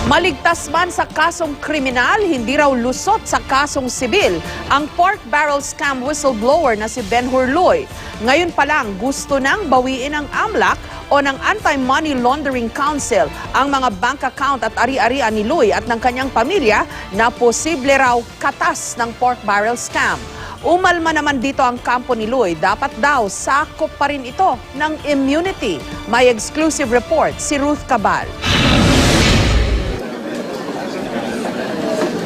Maligtas man sa kasong kriminal, hindi raw lusot sa kasong sibil ang pork barrel scam whistleblower na si Ben-Hur Loy. Ngayon pa lang gusto nang bawiin ng AMLAC o ng Anti-Money Laundering Council ang mga bank account at ari-arian ni Loy at ng kanyang pamilya na posible raw katas ng pork barrel scam. Umalma naman dito ang kampo ni Loy, dapat daw sakop pa rin ito ng immunity. May exclusive report si Ruth Cabal.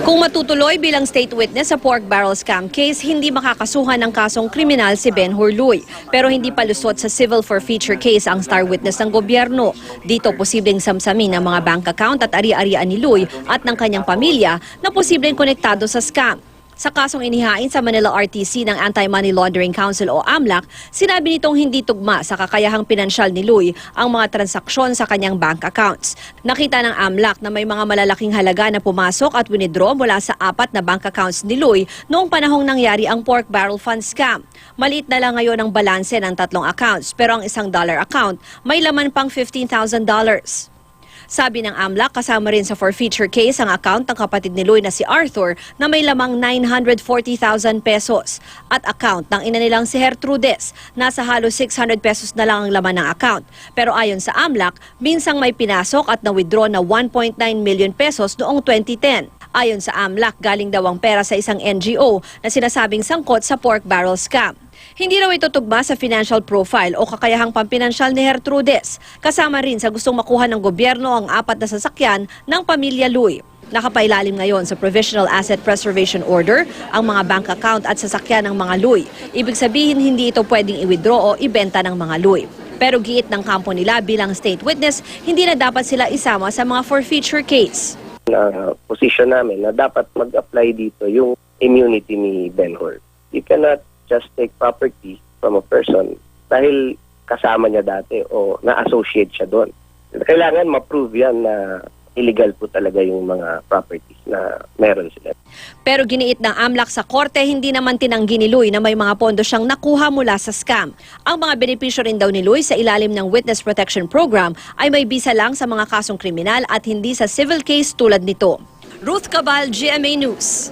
Kung matutuloy bilang state witness sa pork barrel scam case, hindi makakasuhan ng kasong kriminal si Ben-Hur Loy. Pero hindi pa lusot sa civil forfeiture case ang star witness ng gobyerno. Dito posibleng samsamin ang mga bank account at ari-arian ni Loy at ng kanyang pamilya na posibleng konektado sa scam. Sa kasong inihain sa Manila RTC ng Anti-Money Laundering Council o AMLAC, sinabi nitong hindi tugma sa kakayahang pinansyal ni Loy ang mga transaksyon sa kanyang bank accounts. Nakita ng AMLAC na may mga malalaking halaga na pumasok at winidraw mula sa 4 na bank accounts ni Loy noong panahong nangyari ang pork barrel fund scam. Maliit na lang ngayon ang balanse ng 3 accounts pero ang $1 account may laman pang $15,000. Sabi ng AMLAC, kasama rin sa forfeiture case ang account ng kapatid ni Loy na si Arthur na may lamang 940,000 pesos at account ng ina nilang si Gertrudes. Nasa halos 600 pesos na lang ang laman ng account. Pero ayon sa AMLAC, minsang may pinasok at na-withdraw na 1.9 million pesos noong 2010. Ayon sa AMLAC, galing daw ang pera sa isang NGO na sinasabing sangkot sa pork barrel scam. Hindi raw ito tugma sa financial profile o kakayahang pampinansyal ni Gertrudes. Kasama rin sa gustong makuha ng gobyerno ang 4 na sasakyan ng pamilya Loy. Nakapailalim ngayon sa Provisional Asset Preservation Order ang mga bank account at sasakyan ng mga Loy. Ibig sabihin hindi ito pwedeng i-withdraw o ibenta ng mga Loy. Pero giit ng kampo nila bilang state witness, hindi na dapat sila isama sa mga forfeiture case. Position namin na dapat mag-apply dito yung immunity ni Ben-Hur. You cannot just take property from a person dahil kasama niya dati o na-associate siya doon. Kailangan ma-prove yan na illegal po talaga yung mga properties na meron sila. Pero giniit ng AMLAC sa korte, hindi naman tinanggi ni Loy na may mga pondo siyang nakuha mula sa scam. Ang mga benepisyo rin daw ni Loy sa ilalim ng Witness Protection Program ay may bisa lang sa mga kasong kriminal at hindi sa civil case tulad nito. Ruth Cabal, GMA News.